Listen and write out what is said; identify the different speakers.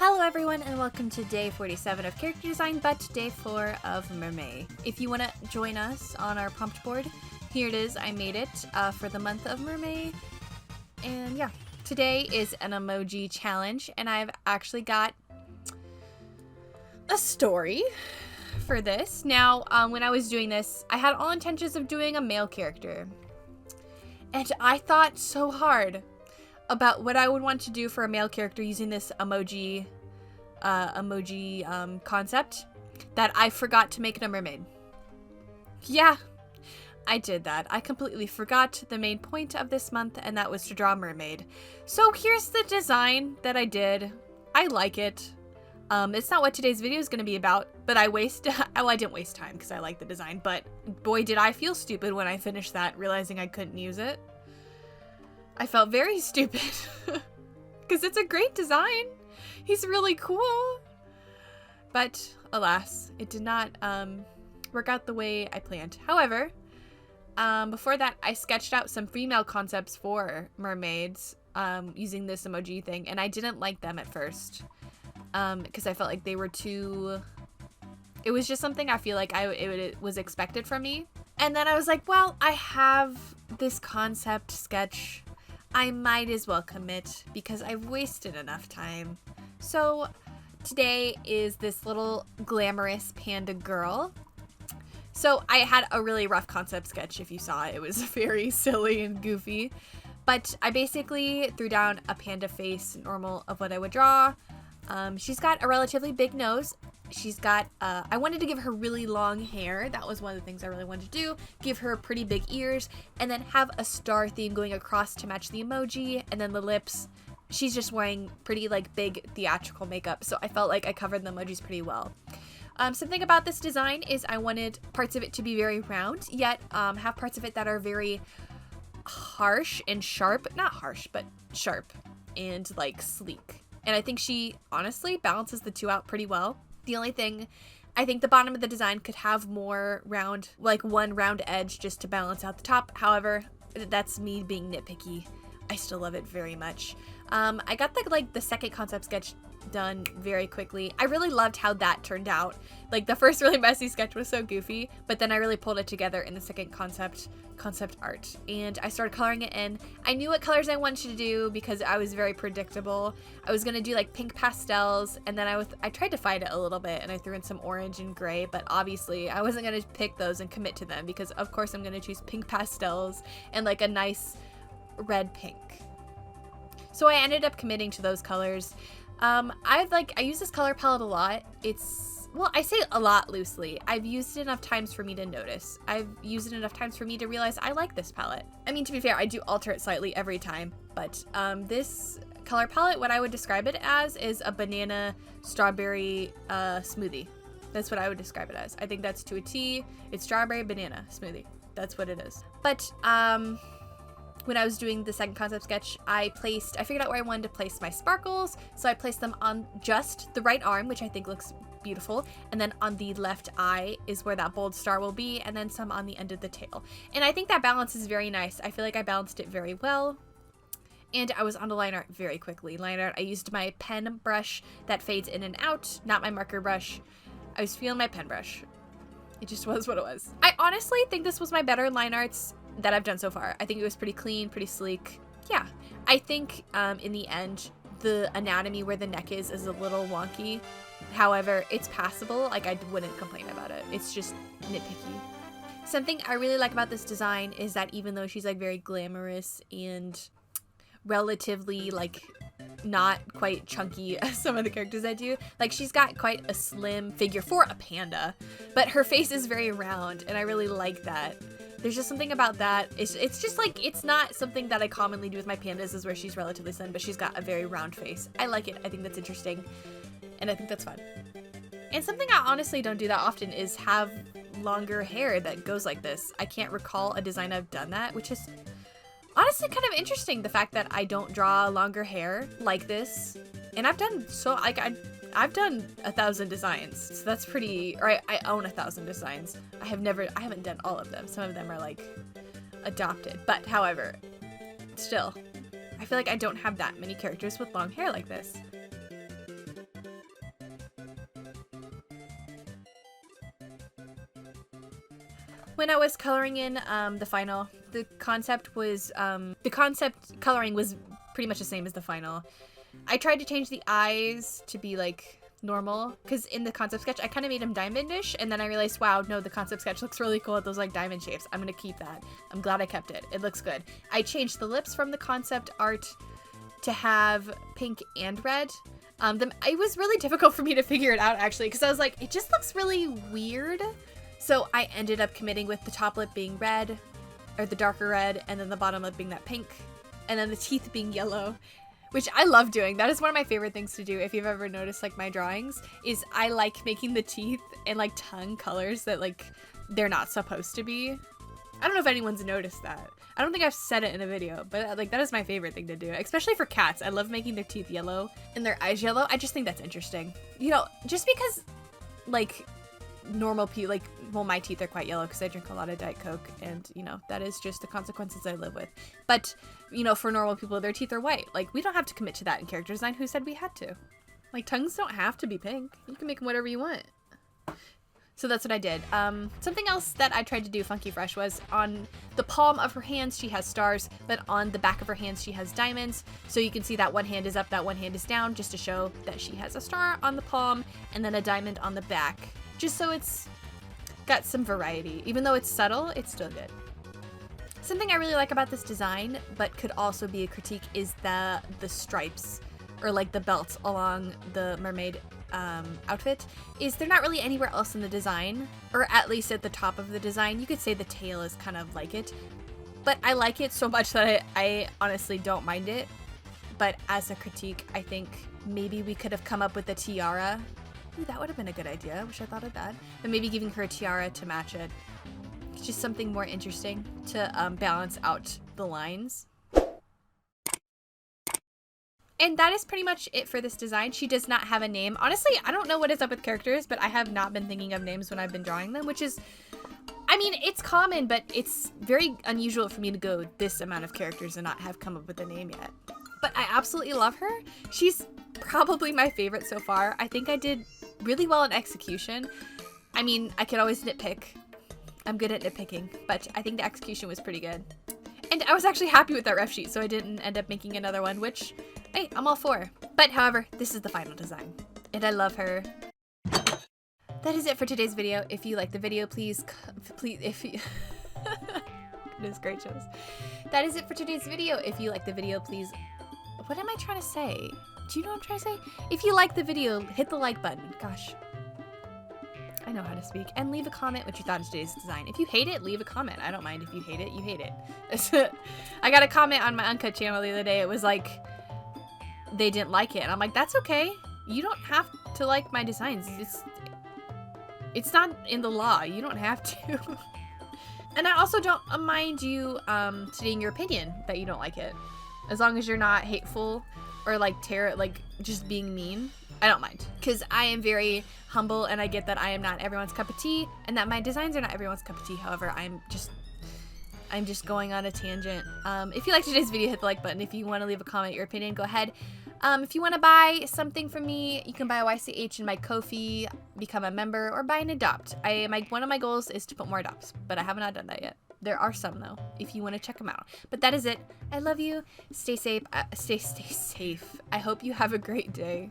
Speaker 1: Hello everyone and welcome to day 47 of character design, but day 4 of MerMay. If you want to join us on our prompt board, here it is. I made it for the month of MerMay. And yeah, today is an emoji challenge and I've actually got a story for this. Now, when I was doing this, I had all intentions of doing a male character. And I thought so hard about what I would want to do for a male character using this emoji concept that I forgot to make a mermaid. Yeah, I did that. I completely forgot the main point of this month, and that was to draw a mermaid. So here's the design that I did. I like it. It's not what today's video is going to be about, but I didn't waste time because I like the design, but boy did I feel stupid when I finished that, realizing I couldn't use it. I felt very stupid because it's a great design. He's really cool. But alas, it did not work out the way I planned. However, before that, I sketched out some female concepts for mermaids using this emoji thing, and I didn't like them at first because I felt like they were too... It was just something I feel like it was expected from me. And then I was like, well, I have this concept sketch. I might as well commit because I've wasted enough time. So today is this little glamorous panda girl. So I had a really rough concept sketch. If you saw it, it was very silly and goofy. But I basically threw down a panda face, normal of what I would draw. She's got a relatively big nose. She's got, I wanted to give her really long hair. That was one of the things I really wanted to do. Give her pretty big ears and then have a star theme going across to match the emoji, and then the lips. She's just wearing pretty like big theatrical makeup. So I felt like I covered the emojis pretty well. Something about this design is I wanted parts of it to be very round, yet have parts of it that are very harsh and sharp. Not harsh, but sharp and like sleek. And I think she honestly balances the two out pretty well. The only thing, I think the bottom of the design could have more round, like one round edge just to balance out the top. However, that's me being nitpicky. I still love it very much. I got the second concept sketch done very quickly. I really loved how that turned out. Like the first really messy sketch was so goofy, but then I really pulled it together in the second concept art, and I started coloring it in. I knew what colors I wanted to do because I was very predictable. I was gonna do like pink pastels, and then I tried to fight it a little bit and I threw in some orange and gray, but obviously I wasn't gonna pick those and commit to them because of course I'm gonna choose pink pastels and like a nice red pink. So I ended up committing to those colors. I use this color palette a lot. Well, I say a lot loosely. I've used it enough times for me to notice. I've used it enough times for me to realize I like this palette. I mean, to be fair, I do alter it slightly every time, but this color palette, what I would describe it as is a banana strawberry smoothie. That's what I would describe it as. I think that's to a T. It's strawberry banana smoothie. That's what it is. But when I was doing the second concept sketch, I figured out where I wanted to place my sparkles. So I placed them on just the right arm, which I think looks beautiful. And then on the left eye is where that bold star will be, and then some on the end of the tail. And I think that balance is very nice. I feel like I balanced it very well. And I was on to line art very quickly. Line art, I used my pen brush that fades in and out, not my marker brush. I was feeling my pen brush. It just was what it was. I honestly think this was my better line arts that I've done so far. I think it was pretty clean, pretty sleek. Yeah, I think in the end, the anatomy where the neck is a little wonky. However, it's passable. Like, I wouldn't complain about it. It's just nitpicky. Something I really like about this design is that even though she's like very glamorous and relatively like not quite chunky as some of the characters I do, like she's got quite a slim figure for a panda, but her face is very round and I really like that. There's just something about that. It's just like, it's not something that I commonly do with my pandas, is where she's relatively slim, but she's got a very round face. I like it. I think that's interesting. And I think that's fun. And something I honestly don't do that often is have longer hair that goes like this. I can't recall a design I've done that, which is honestly kind of interesting. The fact that I don't draw longer hair like this. And I've done I've done 1,000 designs, so that's pretty, or I own 1,000 designs. I haven't done all of them. Some of them are like adopted, but however, still, I feel like I don't have that many characters with long hair like this. When I was coloring in the final, the concept coloring was pretty much the same as the final. I tried to change the eyes to be like normal, because in the concept sketch I kind of made them diamondish, and then I realized, wow, no, the concept sketch looks really cool with those like diamond shapes. I'm gonna keep that. I'm glad I kept it. It looks good. I changed the lips from the concept art to have pink and red. It was really difficult for me to figure it out, actually, because I was like, it just looks really weird. So I ended up committing with the top lip being red, or the darker red, and then the bottom lip being that pink, and then the teeth being yellow, which I love doing. That is one of my favorite things to do. If you've ever noticed like my drawings, is I like making the teeth and like tongue colors that like they're not supposed to be. I don't know if anyone's noticed that. I don't think I've said it in a video, but like that is my favorite thing to do, especially for cats. I love making their teeth yellow and their eyes yellow. I just think that's interesting. You know, just because like normal people, like, well, my teeth are quite yellow because I drink a lot of Diet Coke, and you know, that is just the consequences I live with. But you know, for normal people, their teeth are white. Like, we don't have to commit to that in character design. Who said we had to? Like, tongues don't have to be pink. You can make them whatever you want. So that's what I did. Something else that I tried to do funky fresh was on the palm of her hands she has stars, but on the back of her hands she has diamonds. So you can see that one hand is up, that one hand is down, just to show that she has a star on the palm and then a diamond on the back. Just so it's got some variety. Even though it's subtle, it's still good. Something I really like about this design, but could also be a critique, is the stripes, or like the belts along the mermaid outfit, is they're not really anywhere else in the design, or at least at the top of the design. You could say the tail is kind of like it, but I like it so much that I honestly don't mind it. But as a critique, I think maybe we could have come up with a tiara. Ooh, that would have been a good idea. I wish I thought of that. But maybe giving her a tiara to match it. It's just something more interesting to balance out the lines. And that is pretty much it for this design. She does not have a name. Honestly, I don't know what is up with characters, but I have not been thinking of names when I've been drawing them, which is, I mean, it's common, but it's very unusual for me to go this amount of characters and not have come up with a name yet. But I absolutely love her. She's probably my favorite so far. I think I did really well in execution. I mean, I could always nitpick. I'm good at nitpicking, but I think the execution was pretty good. And I was actually happy with that ref sheet, so I didn't end up making another one, which, hey, I'm all for. But however, this is the final design, and I love her. That is it for today's video. If you like the video, please, if you... Goodness gracious. That is it for today's video. If you like the video, please... What am I trying to say? Do you know what I'm trying to say? If you like the video, hit the like button. Gosh. I know how to speak. And leave a comment what you thought of today's design. If you hate it, leave a comment. I don't mind if you hate it. You hate it. I got a comment on my Uncut channel the other day. It was like, they didn't like it. And I'm like, that's okay. You don't have to like my designs. It's not in the law. You don't have to. And I also don't mind you stating your opinion that you don't like it. As long as you're not hateful or like just being mean. I don't mind, because I am very humble, and I get that I am not everyone's cup of tea, and that my designs are not everyone's cup of tea. However, I'm just going on a tangent. If you liked today's video, hit the like button. If you want to leave a comment, your opinion, go ahead. If you want to buy something from me, you can buy a YCH in my Ko-fi, become a member, or buy an adopt. One of my goals is to put more adopts, but I have not done that yet. There are some though, if you want to check them out. But that is it. I love you. Stay safe. Stay safe. I hope you have a great day.